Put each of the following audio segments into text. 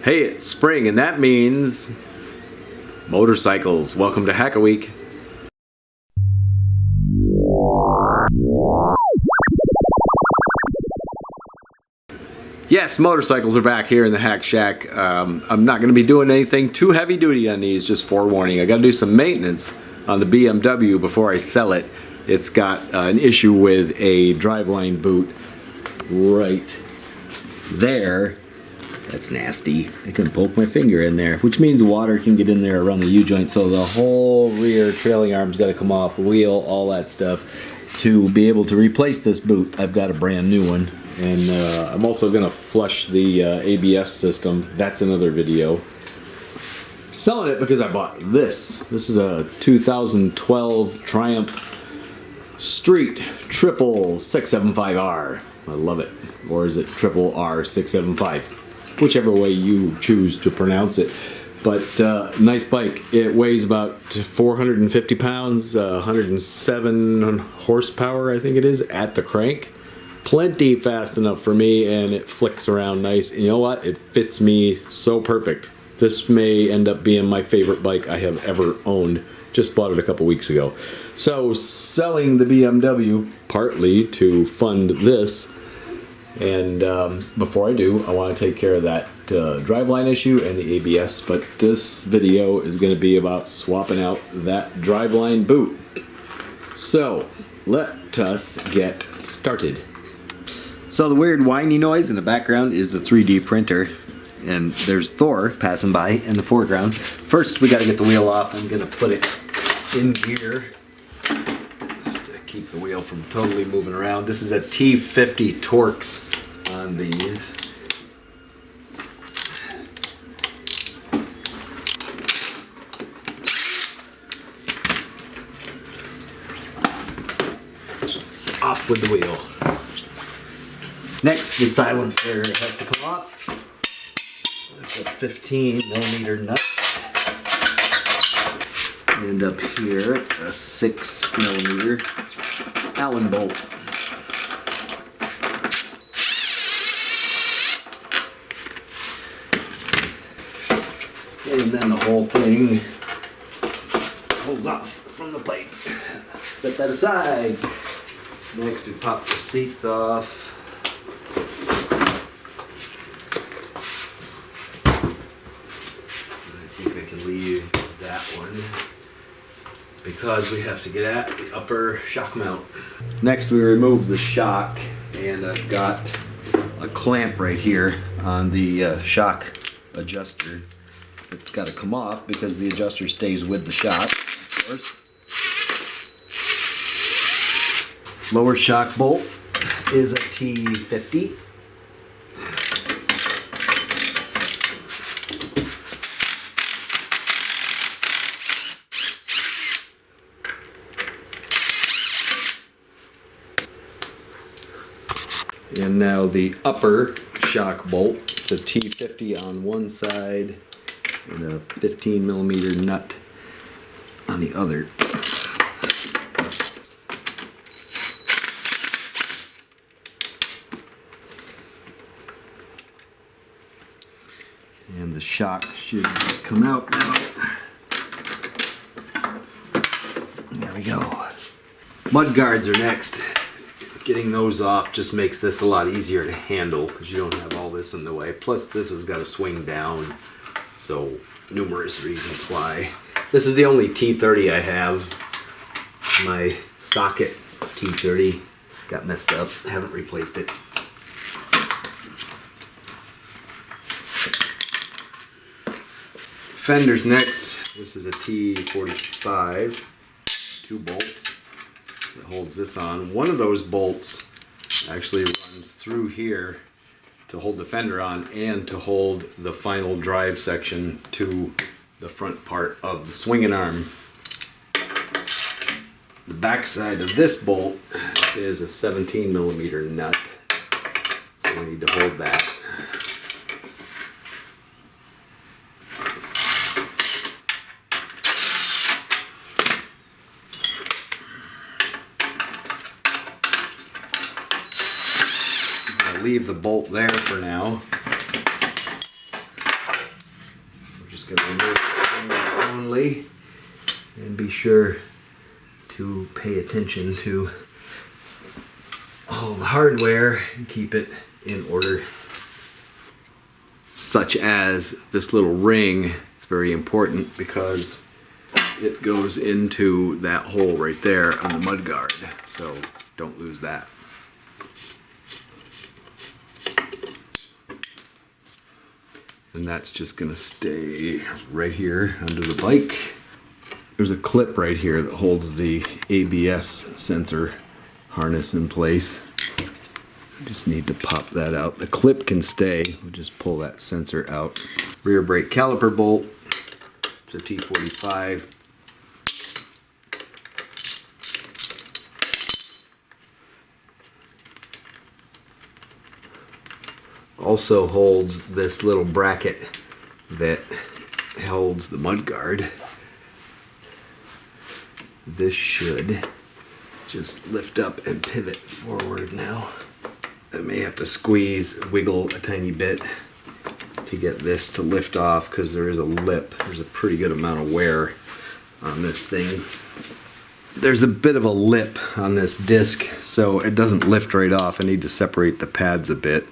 Hey, it's spring and that means motorcycles. Welcome to Hack a Week. Yes, motorcycles are back here in the Hack Shack. I'm not going to be doing anything too heavy duty on these, just forewarning. I got to do some maintenance on the BMW before I sell it. It's got an issue with a driveline boot right there. That's nasty. I can poke my finger in there, which means water can get in there around the U-joint, so the whole rear trailing arm's got to come off, wheel, all that stuff. To be able to replace this boot, I've got a brand new one. And I'm also going to flush the ABS system. That's another video. Selling it because I bought this. This is a 2012 Triumph Street Triple 675R. I love it. Or is it Triple R 675? Whichever way you choose to pronounce it. But nice bike. It weighs about 450 pounds, 107 horsepower, I think it is, at the crank. Plenty fast enough for me, and it flicks around nice. And you know what? It fits me so perfect. This may end up being my favorite bike I have ever owned. Just bought it a couple weeks ago. So selling the BMW partly to fund this. And before I do, I want to take care of that driveline issue and the ABS. But this video is going to be about swapping out that driveline boot. So let us get started. So the weird whiny noise in the background is the 3D printer, and there's Thor passing by in the foreground. First we got to get the wheel off. I'm going to put it in gear just to keep the wheel from totally moving around. This is a T50 Torx on these. Off with the wheel. Next, the silencer has to come off. It's a 15mm nut. And up here, a 6mm Allen bolt. And then the whole thing pulls off from the plate. Set that aside. Next, we pop the seats off. Leave that one because we have to get at the upper shock mount. Next we remove the shock, and I've got a clamp right here on the shock adjuster. It's got to come off because the adjuster stays with the shock, of course. Lower shock bolt is a T50. And now the upper shock bolt, it's a T50 on one side and a 15mm nut on the other. And the shock should just come out now. There we go. Mud guards are next. Getting those off just makes this a lot easier to handle because you don't have all this in the way. Plus this has got to swing down, so numerous reasons why. This is the only T30 I have. My socket T30 got messed up. I haven't replaced it. Fenders next. This is a T45, 2 bolts. That holds this on. One of those bolts actually runs through here to hold the fender on and to hold the final drive section to the front part of the swinging arm. The back side of this bolt is a 17mm nut, so we need to hold that. Leave the bolt there for now. just going to remove the fingers only, and be sure to pay attention to all the hardware and keep it in order. Such as this little ring. It's very important because it goes into that hole right there on the mud guard, so don't lose that. And that's just gonna stay right here under the bike. There's a clip right here that holds the ABS sensor harness in place. I just need to pop that out. The clip can stay, we'll just pull that sensor out. Rear brake caliper bolt, it's a T45. Also holds this little bracket that holds the mud guard. This should just lift up and pivot forward now. I may have to squeeze, wiggle a tiny bit to get this to lift off because there is a lip. There's a pretty good amount of wear on this thing. There's a bit of a lip on this disc, so it doesn't lift right off. I need to separate the pads a bit.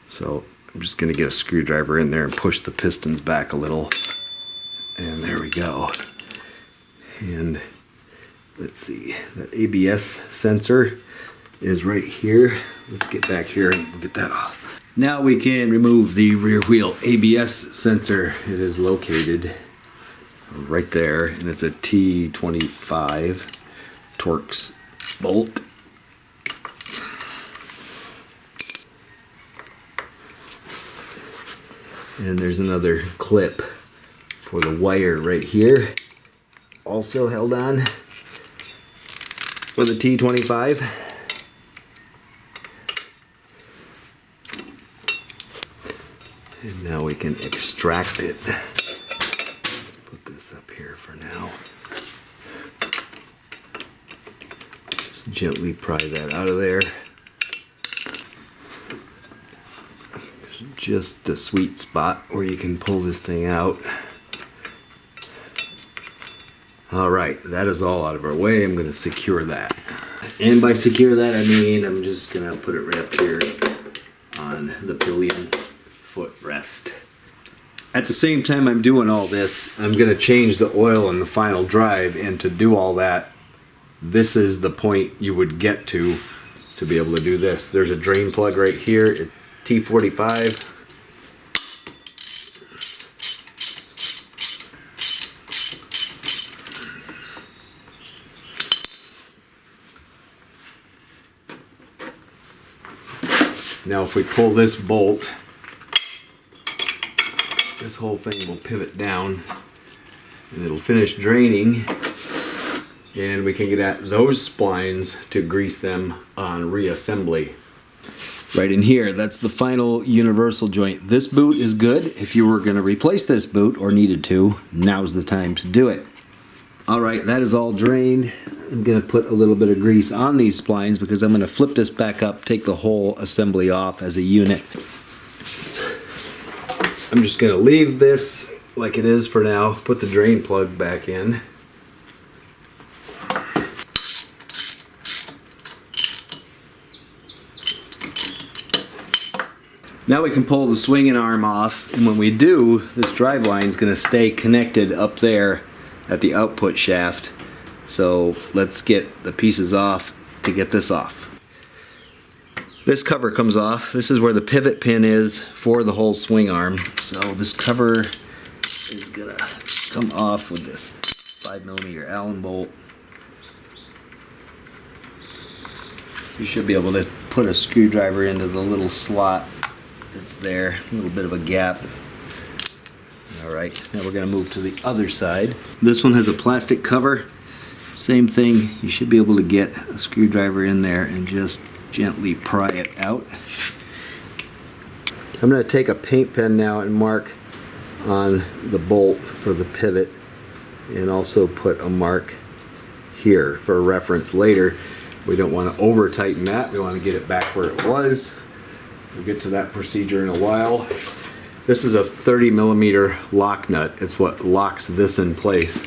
So I'm just going to get a screwdriver in there and push the pistons back a little. And there we go. And let's see, that ABS sensor is right here. Let's get back here and get that off. Now we can remove the rear wheel ABS sensor. It is located right there, and it's a T25 Torx bolt. And there's another clip for the wire right here, also held on with a T25. And now we can extract it. Let's put this up here for now. Just gently pry that out of there. Just the sweet spot where you can pull this thing out. Alright, that is all out of our way. I'm going to secure that. And by secure that, I mean I'm just going to put it right up here on the pillion footrest. At the same time I'm doing all this, I'm going to change the oil in the final drive, and to do all that, this is the point you would get to be able to do this. There's a drain plug right here, T45. Now if we pull this bolt, this whole thing will pivot down and it'll finish draining, and we can get at those splines to grease them on reassembly. Right in here, that's the final universal joint. This boot is good. If you were going to replace this boot or needed to, now's the time to do it. Alright, that is all drained. I'm going to put a little bit of grease on these splines because I'm going to flip this back up, take the whole assembly off as a unit. I'm just going to leave this like it is for now, put the drain plug back in. Now we can pull the swinging arm off, and when we do, this drive line is going to stay connected up there at the output shaft. So let's get the pieces off to get this off. This cover comes off. This is where the pivot pin is for the whole swing arm. So this cover is going to come off with this 5mm Allen bolt. You should be able to put a screwdriver into the little slot that's there, a little bit of a gap. Alright, now we're going to move to the other side. This one has a plastic cover. Same thing, you should be able to get a screwdriver in there and just gently pry it out. I'm going to take a paint pen now and mark on the bolt for the pivot, and also put a mark here for reference later. We don't want to over tighten that, we want to get it back where it was. We'll get to that procedure in a while. This is a 30mm lock nut. It's what locks this in place.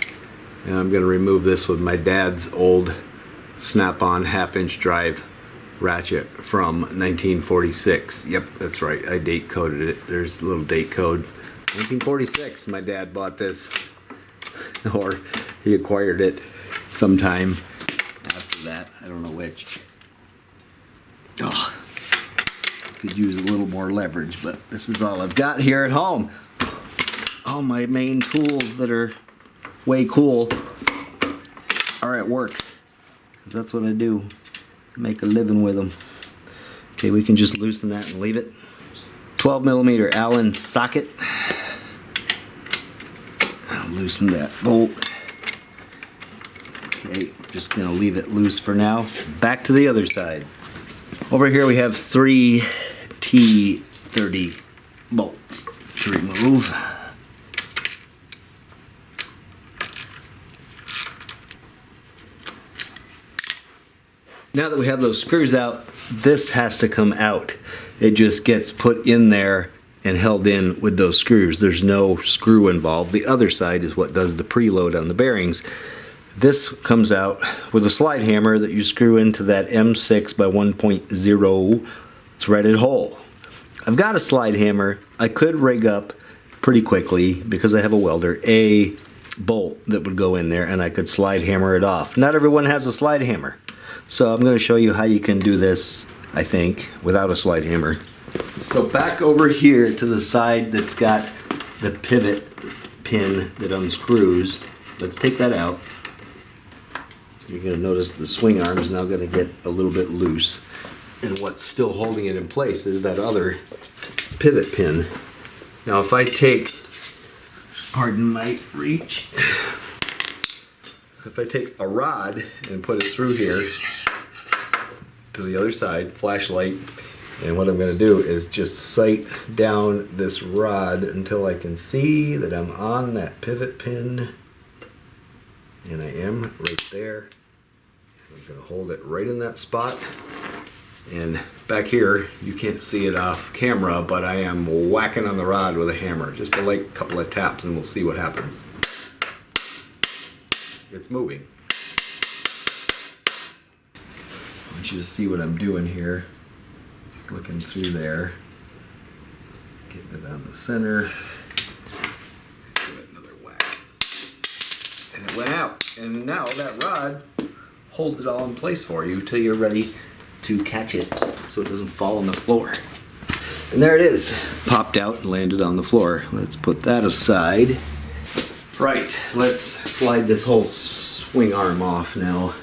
And I'm going to remove this with my dad's old snap-on half-inch drive ratchet from 1946. Yep, that's right. I date coded it. There's a little date code. 1946, my dad bought this. Or he acquired it sometime after that. I don't know which. Oh, could use a little more leverage, but this is all I've got here at home. All my main tools that are way cool are at work, because that's what I do. Make a living with them. Okay, we can just loosen that and leave it. 12mm Allen socket. I'll loosen that bolt. Okay, just gonna leave it loose for now. Back to the other side. Over here we have 3 T30 bolts to remove. Now that we have those screws out, this has to come out. It just gets put in there and held in with those screws. There's no screw involved. The other side is what does the preload on the bearings. This comes out with a slide hammer that you screw into that M6 by 1.0 threaded hole. I've got a slide hammer. I could rig up pretty quickly, because I have a welder, a bolt that would go in there and I could slide hammer it off. Not everyone has a slide hammer. So I'm going to show you how you can do this, I think, without a slide hammer. So back over here to the side that's got the pivot pin that unscrews. Let's take that out. You're going to notice the swing arm is now going to get a little bit loose. And what's still holding it in place is that other pivot pin. Now if I take, pardon my reach, if I take a rod and put it through here to the other side, flashlight, and what I'm going to do is just sight down this rod until I can see that I'm on that pivot pin, and I am right there. I'm going to hold it right in that spot, and back here you can't see it off camera, but I am whacking on the rod with a hammer, just a light couple of taps, and we'll see what happens. It's moving. I want you to see what I'm doing here. Just looking through there. Getting it down the center. Give it another whack. And it went out. And now that rod holds it all in place for you until you're ready to catch it so it doesn't fall on the floor. And there it is. Popped out and landed on the floor. Let's put that aside. Right, let's slide this whole swing arm off now.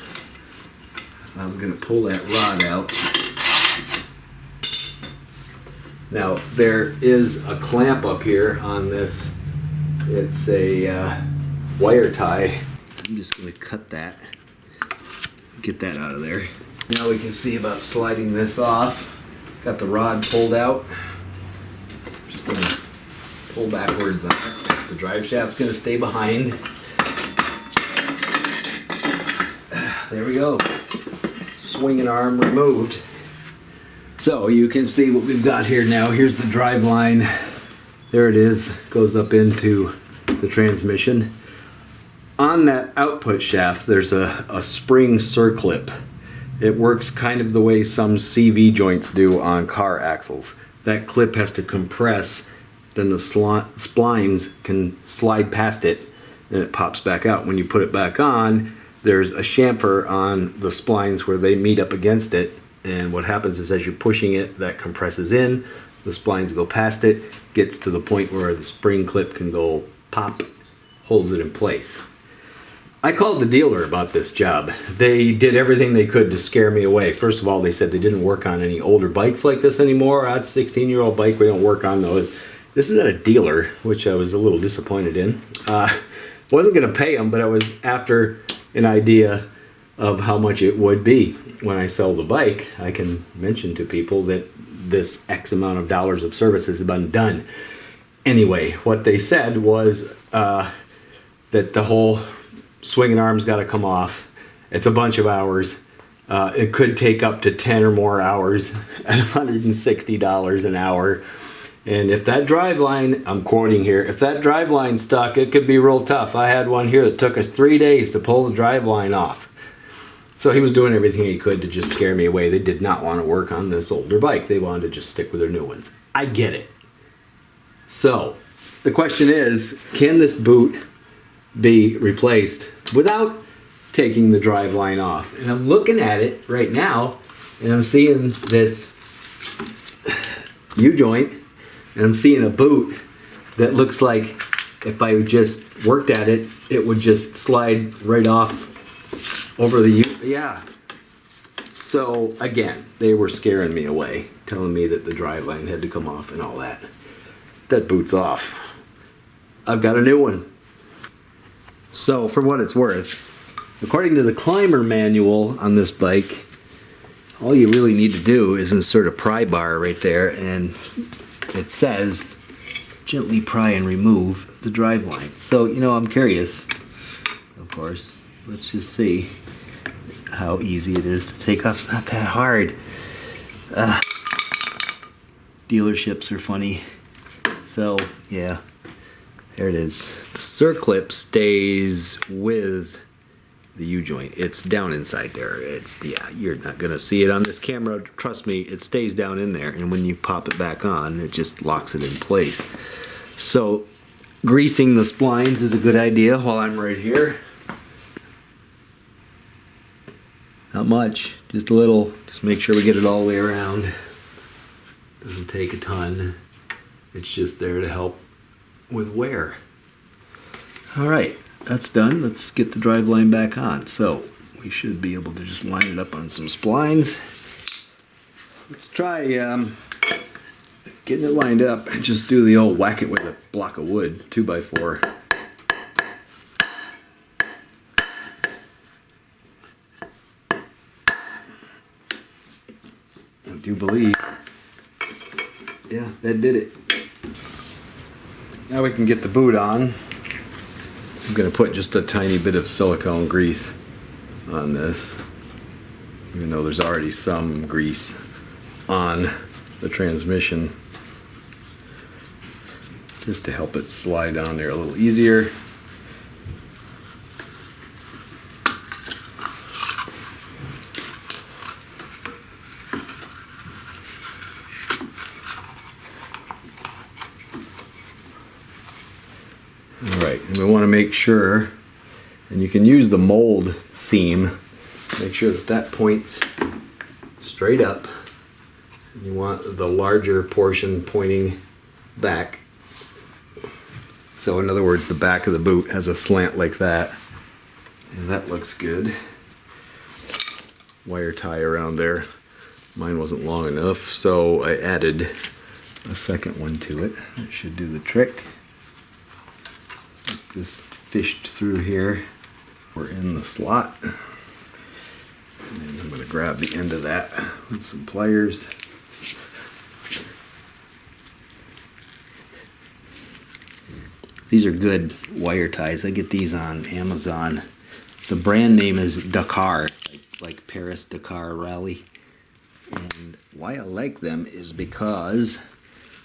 I'm going to pull that rod out. Now there is a clamp up here on this. It's a wire tie. I'm just going to cut that. Get that out of there. Now we can see about sliding this off. Got the rod pulled out. Just going to pull backwards on it. The drive shaft's going to stay behind. There we go. Swinging arm removed. So you can see what we've got here now. Here's the drive line. There it is. Goes up into the transmission. On that output shaft, there's a spring circlip. It works kind of the way some CV joints do on car axles. That clip has to compress, then the splines can slide past it and it pops back out. When you put it back on, there's a chamfer on the splines where they meet up against it, and what happens is as you're pushing it, that compresses in, the splines go past it, gets to the point where the spring clip can go pop, holds it in place. I called the dealer about this job. They did everything they could to scare me away. First of all, they said they didn't work on any older bikes like this anymore. That's a 16-year-old bike, we don't work on those. This is at a dealer, which I was a little disappointed in. Wasn't going to pay them, but I was after an idea of how much it would be. When I sell the bike, I can mention to people that this X amount of dollars of service has been done. Anyway, what they said was that the whole swinging arm's got to come off. It's a bunch of hours. It could take up to 10 or more hours at $160 an hour. And if that driveline, I'm quoting here, if that driveline stuck, it could be real tough. I had one here that took us 3 days to pull the driveline off. So he was doing everything he could to just scare me away. They did not want to work on this older bike. They wanted to just stick with their new ones. I get it. So the question is, can this boot be replaced without taking the driveline off? And I'm looking at it right now, and I'm seeing this U-joint, and I'm seeing a boot that looks like if I just worked at it, it would just slide right off over the U. Yeah. So again, they were scaring me away, telling me that the driveline had to come off and all that. That boot's off. I've got a new one. So for what it's worth, according to the climber manual on this bike, all you really need to do is insert a pry bar right there, and it says gently pry and remove the driveline. So, you know, I'm curious, of course. Let's just see how easy it is to take off. It's not that hard. Dealerships are funny. So, yeah, there it is. The circlip stays with the U-joint. It's down inside there. It's, yeah, you're not gonna see it on this camera. Trust me, it stays down in there, and when you pop it back on, it just locks it in place. So greasing the splines is a good idea while I'm right here. Not much, just a little. Just make sure we get it all the way around. Doesn't take a ton. It's just there to help with wear. All right, that's done. Let's get the driveline back on. So we should be able to just line it up on some splines. Let's try getting it lined up and just do the old whack it with a block of wood, 2x4. I do believe, yeah, that did it. Now we can get the boot on. I'm going to put just a tiny bit of silicone grease on this, even though there's already some grease on the transmission, just to help it slide down there a little easier. Alright, and we want to make sure, and you can use the mold seam, make sure that that points straight up. And you want the larger portion pointing back. So in other words, the back of the boot has a slant like that. And that looks good. Wire tie around there. Mine wasn't long enough, so I added a second one to it. That should do the trick. Just fished through here. We're in the slot. And I'm going to grab the end of that with some pliers. These are good wire ties. I get these on Amazon. The brand name is Dakar, like Paris Dakar Rally. And why I like them is because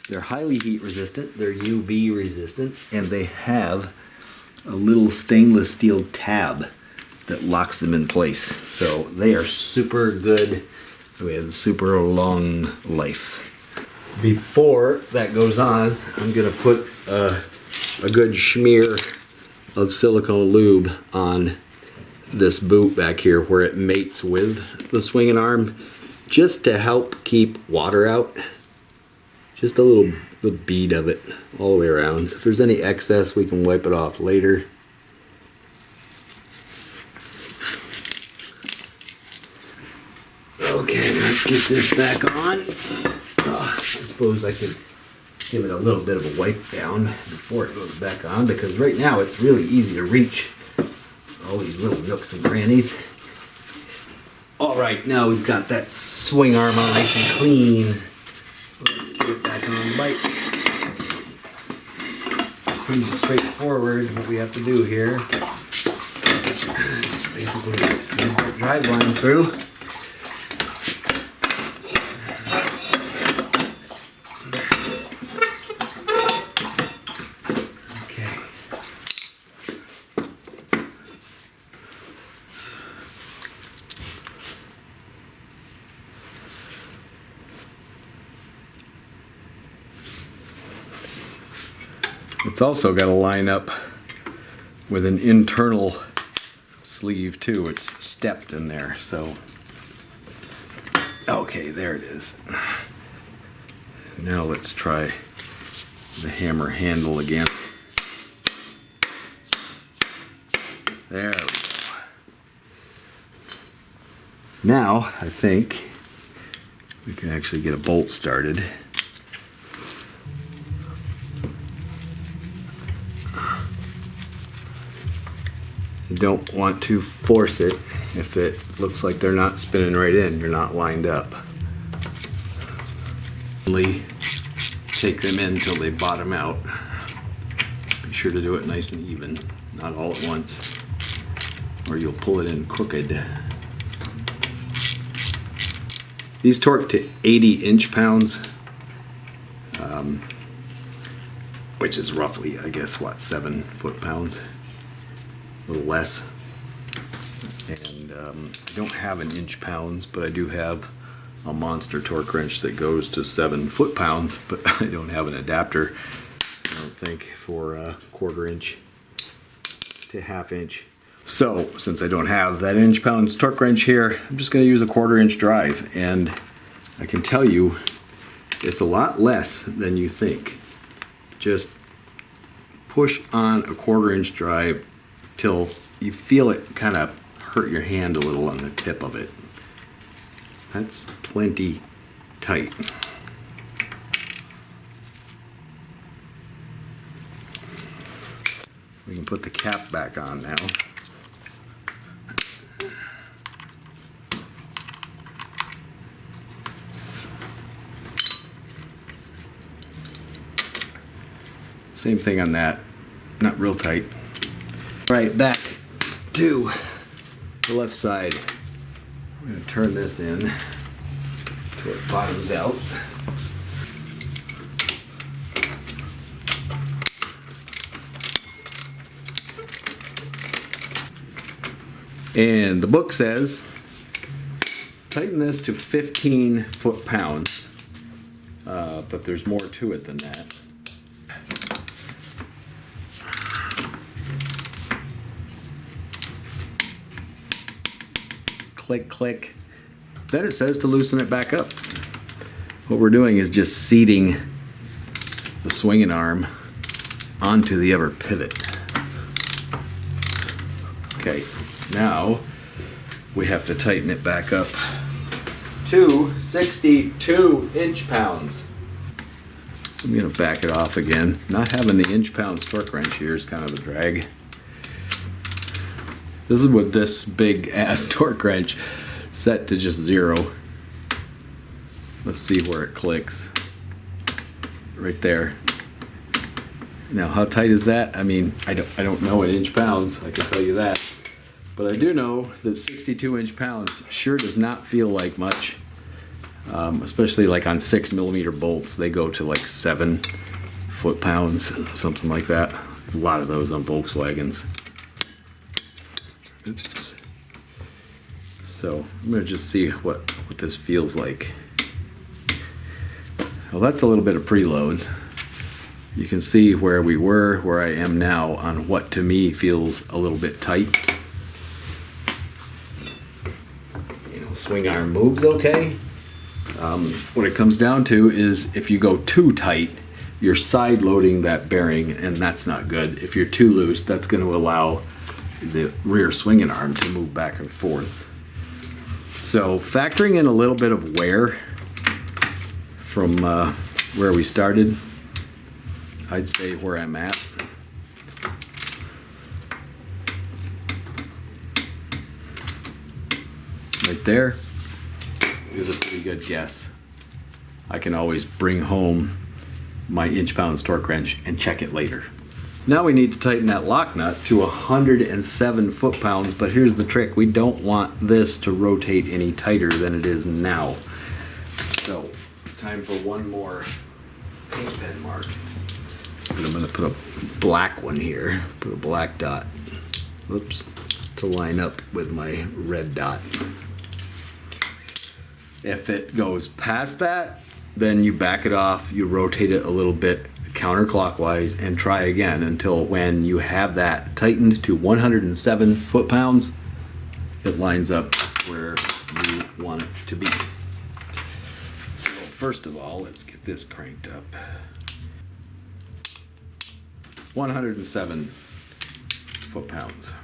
they're highly heat resistant, they're UV resistant, and they have a little stainless steel tab that locks them in place. So they are super good with super long life. Before that goes on, I'm going to put a good smear of silicone lube on this boot back here where it mates with the swinging arm, just to help keep water out. Just a little bead of it all the way around. If there's any excess, we can wipe it off later. Okay, let's get this back on. I suppose I could give it a little bit of a wipe down before it goes back on, because right now it's really easy to reach all these little nooks and crannies. Alright, now we've got that swing arm on nice and clean. Let's get it back on the bike. Pretty straightforward what we have to do here. Just basically move that driveline through. It's also got to line up with an internal sleeve too. It's stepped in there, so okay, there it is. Now let's try the hammer handle again. There we go. Now I think we can actually get a bolt started. You don't want to force it. If it looks like they're not spinning right in, you're not lined up. Only take them in until they bottom out. Be sure to do it nice and even, not all at once, or you'll pull it in crooked. These torque to 80 inch-pounds, which is roughly, I guess, what, 7 foot-pounds? A little less. And I don't have an inch-pounds, but I do have a monster torque wrench that goes to 7 foot-pounds, but I don't have an adapter, I don't think, for a 1/4 inch to 1/2 inch. So, since I don't have that inch-pounds torque wrench here, I'm just going to use a 1/4 inch drive, and I can tell you it's a lot less than you think. Just push on a 1/4 inch drive till you feel it kind of hurt your hand a little on the tip of it. That's plenty tight. We can put the cap back on now. Same thing on that, not real tight. All right, back to the left side. I'm going to turn this in till it bottoms out. And the book says tighten this to 15 foot-pounds, but there's more to it than that. Click, click. Then it says to loosen it back up. What we're doing is just seating the swinging arm onto the other pivot. Okay, now we have to tighten it back up to 62 inch-pounds. I'm going to back it off again. Not having the inch-pounds torque wrench here is kind of a drag. This is with this big ass torque wrench set to just 0. Let's see where it clicks. Right there. Now how tight is that? I mean, I don't know in inch-pounds, I can tell you that. But I do know that 62 inch-pounds sure does not feel like much. Especially like on 6mm bolts, they go to like 7 foot-pounds, something like that. A lot of those on Volkswagens. Oops. So I'm going to just see what this feels like. Well, that's a little bit of preload. You can see where we were, where I am now, on what to me feels a little bit tight. You know, swing arm moves okay. What it comes down to is if you go too tight, you're side loading that bearing, and that's not good. If you're too loose, that's going to allow the rear swinging arm to move back and forth. So factoring in a little bit of wear from where we started, I'd say where I'm at. Right there is a pretty good guess. I can always bring home my inch-pounds torque wrench and check it later. Now we need to tighten that lock nut to 107 foot-pounds, but here's the trick. We don't want this to rotate any tighter than it is now. So, time for one more paint pen mark. And I'm going to put a black one here, put a black dot, whoops, to line up with my red dot. If it goes past that, then you back it off, you rotate it a little bit counterclockwise and try again until when you have that tightened to 107 foot-pounds, it lines up where you want it to be. So first of all, let's get this cranked up. 107 foot-pounds.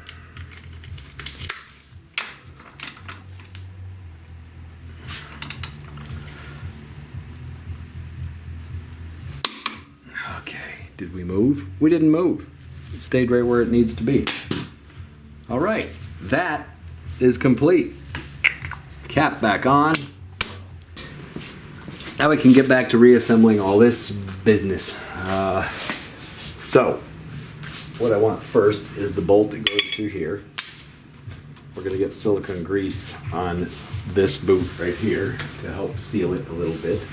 Okay, did we move? We didn't move. It stayed right where it needs to be. All right, that is complete. Cap back on. Now we can get back to reassembling all this business. So, what I want first is the bolt that goes through here. We're going to get silicone grease on this boot right here to help seal it a little bit.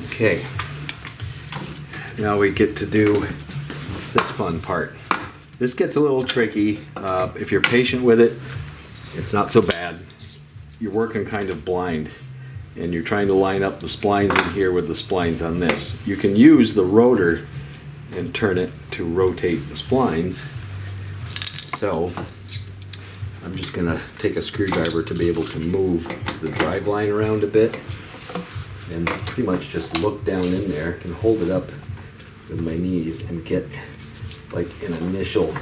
Okay, now we get to do this fun part. This gets a little tricky. If you're patient with it, it's not so bad. You're working kind of blind and you're trying to line up the splines in here with the splines on this. You can use the rotor and turn it to rotate the splines. So I'm just gonna take a screwdriver to be able to move the driveline around a bit and pretty much just look down in there. I can hold it up with my knees and get like an initial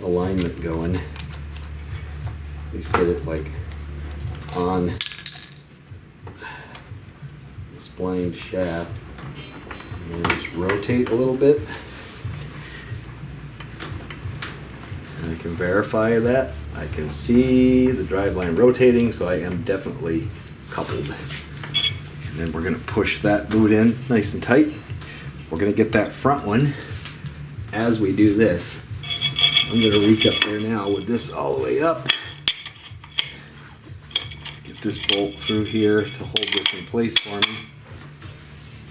alignment going. At least get it like on the splined shaft. And just rotate a little bit. And I can verify that. I can see the driveline rotating, so I am definitely coupled. And then we're going to push that boot in nice and tight. We're going to get that front one. As we do this, I'm going to reach up there now with this all the way up. Get this bolt through here to hold this in place for me.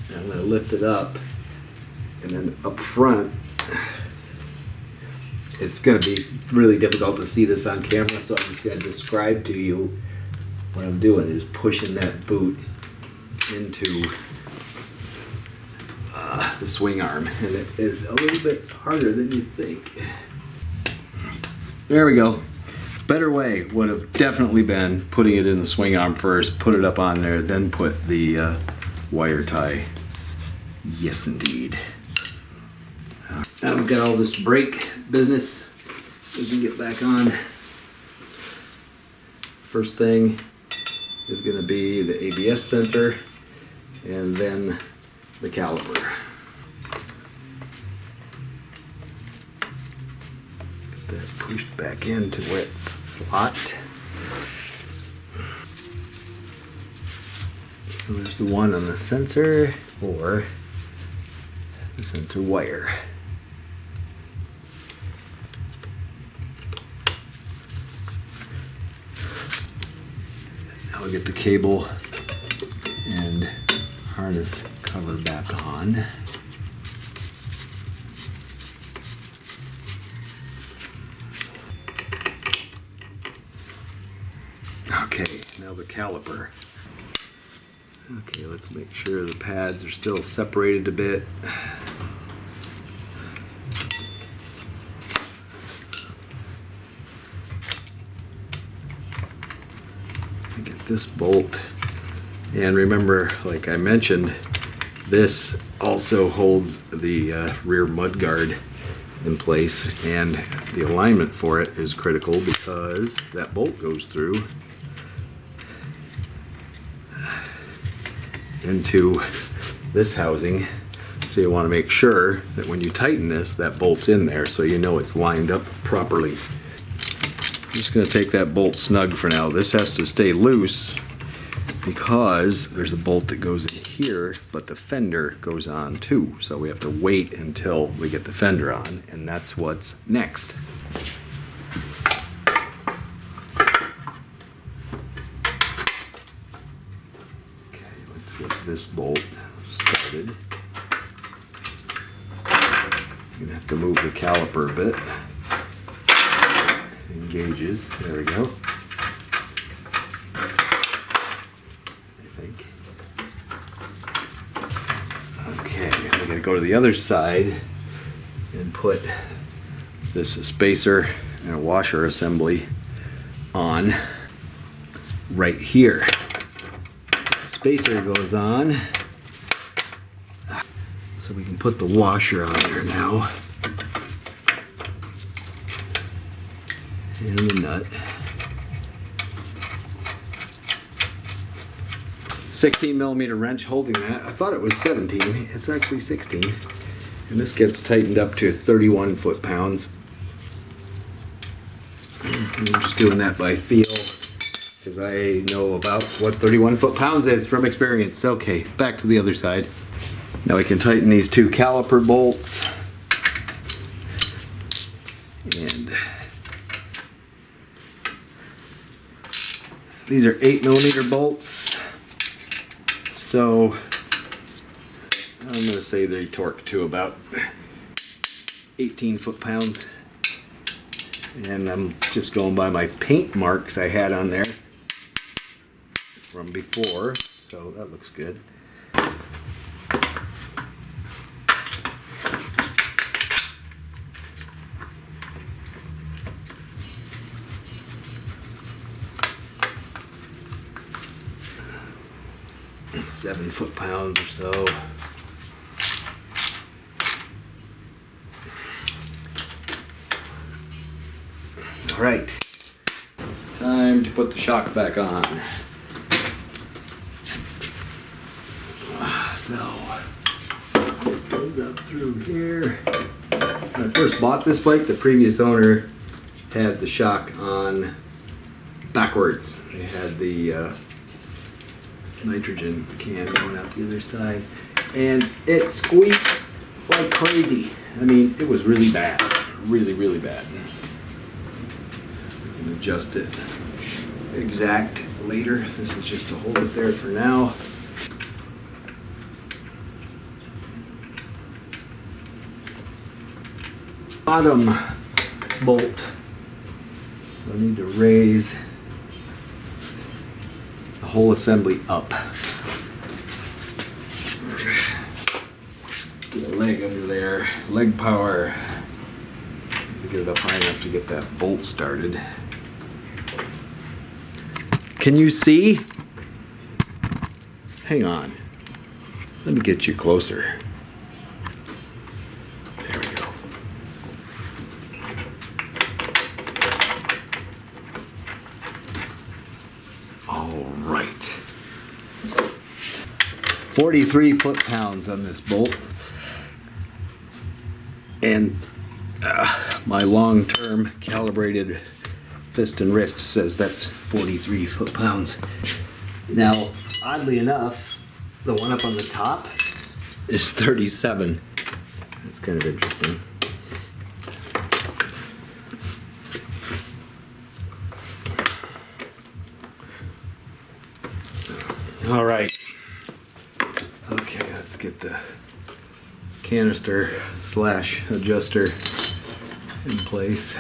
And I'm going to lift it up. And then up front, it's going to be really difficult to see this on camera, so I'm just going to describe to you what I'm doing is pushing that boot into the swing arm, and it is a little bit harder than you think. There we go. Better way would have definitely been putting it in the swing arm first, put it up on there, then put the wire tie. Yes, indeed. Now we've got all this brake business we can get back on. First thing is going to be the ABS sensor and then the caliper. Get that pushed back into where it's slot. So there's the one on the sensor or the sensor wire. Now we get the cable and harness cover back on. Okay, now the caliper. Okay, let's make sure the pads are still separated a bit. Get this bolt, and remember, like I mentioned, this also holds the rear mudguard in place, and the alignment for it is critical because that bolt goes through into this housing. So you want to make sure that when you tighten this, that bolt's in there so you know it's lined up properly. I'm just going to take that bolt snug for now. This has to stay loose because there's a bolt that goes in here, but the fender goes on too. So we have to wait until we get the fender on, and that's what's next. Okay, let's get this bolt started. You're gonna have to move the caliper a bit. Engages. There we go. If gotta go to the other side and put this spacer and a washer assembly on right here. The spacer goes on, so we can put the washer on there now. And the nut. 16mm wrench holding that. I thought it was 17. It's actually 16. And this gets tightened up to 31 foot-pounds. I'm just doing that by feel because I know about what 31 foot-pounds is from experience. Okay, back to the other side. Now we can tighten these two caliper bolts. And these are 8mm bolts. So I'm going to say they torque to about 18 foot-pounds. And I'm just going by my paint marks I had on there from before. So that looks good. Seven foot-pounds or so. All right, time to put the shock back on. So this goes up through here. When I first bought this bike, the previous owner had the shock on backwards. They had the nitrogen can going out the other side, and it squeaked like crazy. I mean, it was really bad, really bad. I can adjust it exact later. This is just to hold it there for now. Bottom bolt, so I need to raise whole assembly up. Get a leg under there, leg power. To get it up high enough to get that bolt started. Can you see? Hang on. Let me get you closer. There we go. All right. 43 foot-pounds on this bolt. And my long-term calibrated fist and wrist says that's 43 foot-pounds. Now, oddly enough, the one up on the top is 37. That's kind of interesting. All right. Okay, let's get the canister slash adjuster in place.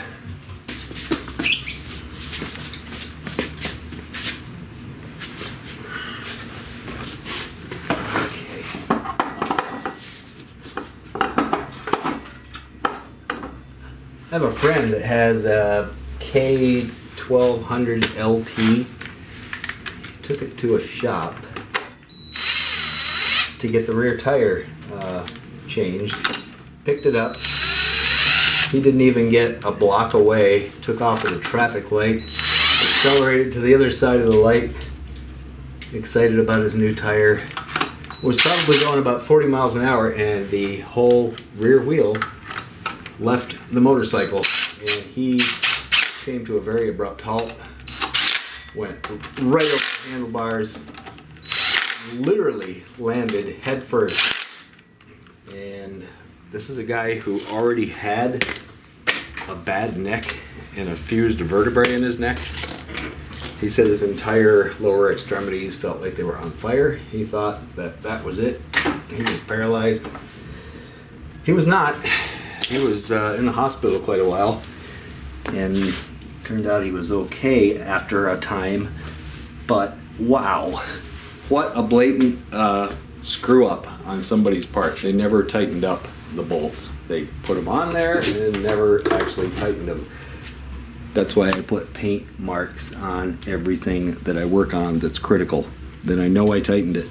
I have a friend that has a K1200LT. Took it to a shop to get the rear tire changed. Picked it up. He didn't even get a block away. Took off at a traffic light. Accelerated to the other side of the light. Excited about his new tire. Was probably going about 40 miles an hour, and the whole rear wheel left the motorcycle, and he came to a very abrupt halt, went right over the handlebars, literally landed head first. And this is a guy who already had a bad neck and a fused vertebrae in his neck. He said his entire lower extremities felt like they were on fire. He thought that that was it. He was paralyzed. He was not. He was in the hospital quite a while, and turned out he was okay after a time. But wow, what a blatant screw up on somebody's part. They never tightened up the bolts. They put them on there and never actually tightened them. That's why I put paint marks on everything that I work on that's critical. Then I know I tightened it.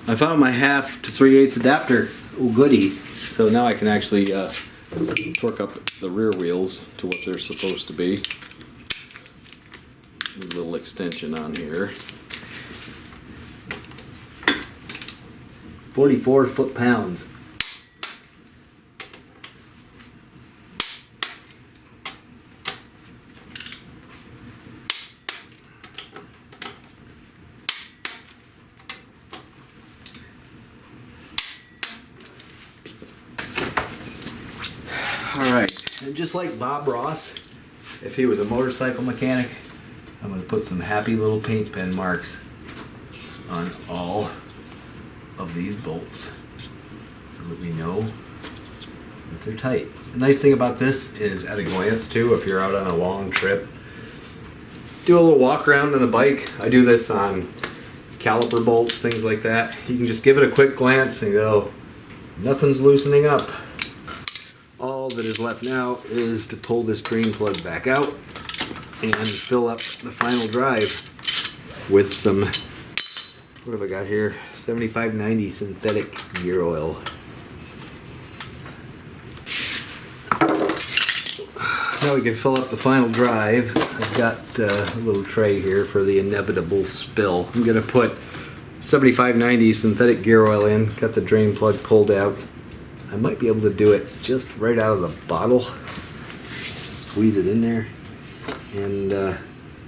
I found my 1/2 to 3/8 adapter. Oh goody. So now I can actually torque up the rear wheels to what they're supposed to be. A little extension on here. 44 foot-pounds. Alright, and just like Bob Ross, if he was a motorcycle mechanic, I'm going to put some happy little paint pen marks on all of these bolts so that we know that they're tight. The nice thing about this is at a glance too, if you're out on a long trip, do a little walk around on the bike. I do this on caliper bolts, things like that. You can just give it a quick glance and go, nothing's loosening up. All that is left now is to pull this drain plug back out and fill up the final drive with some, what have I got here? 7590 synthetic gear oil. Now we can fill up the final drive. I've got a little tray here for the inevitable spill. I'm going to put 7590 synthetic gear oil in, got the drain plug pulled out. I might be able to do it just right out of the bottle. Squeeze it in there. And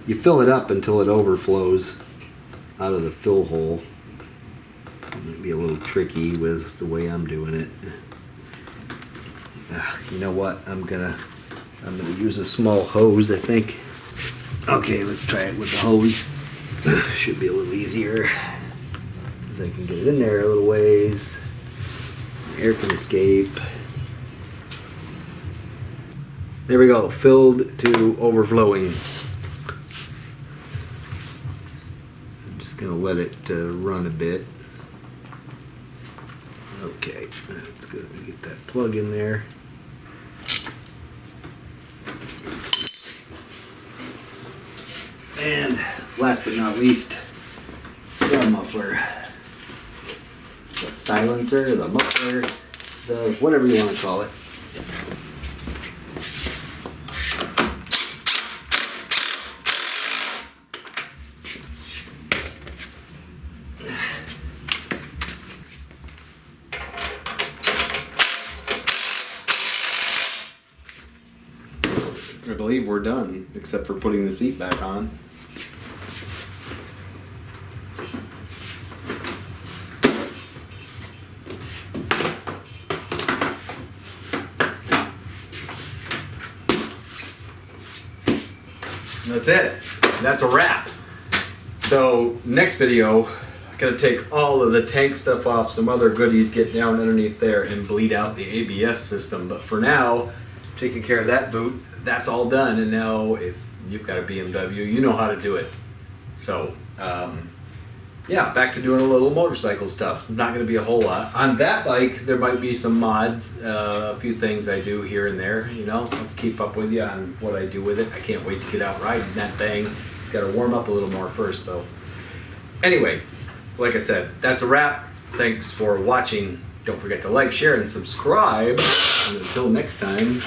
you fill it up until it overflows out of the fill hole. It might be a little tricky with the way I'm doing it. You know what? I'm gonna use a small hose, I think. Okay, let's try it with the hose. Should be a little easier, because I can get it in there a little ways. Air can escape. There we go, filled to overflowing. I'm just gonna let it run a bit. Okay, that's good. We get that plug in there. And last but not least, the muffler. The silencer, the muffler, the whatever you want to call it. I believe we're done, except for putting the seat back on. That's it. That's a wrap. So next video, I'm gonna take all of the tank stuff off, some other goodies, get down underneath there and bleed out the ABS system. But for now, taking care of that boot, that's all done. And now if you've got a BMW, you know how to do it. So yeah, back to doing a little motorcycle stuff. Not gonna be a whole lot. On that bike, there might be some mods, a few things I do here and there, you know. I'll keep up with you on what I do with it. I can't wait to get out riding that thing. It's gotta warm up a little more first though. Anyway, like I said, that's a wrap. Thanks for watching. Don't forget to like, share, and subscribe. And until next time,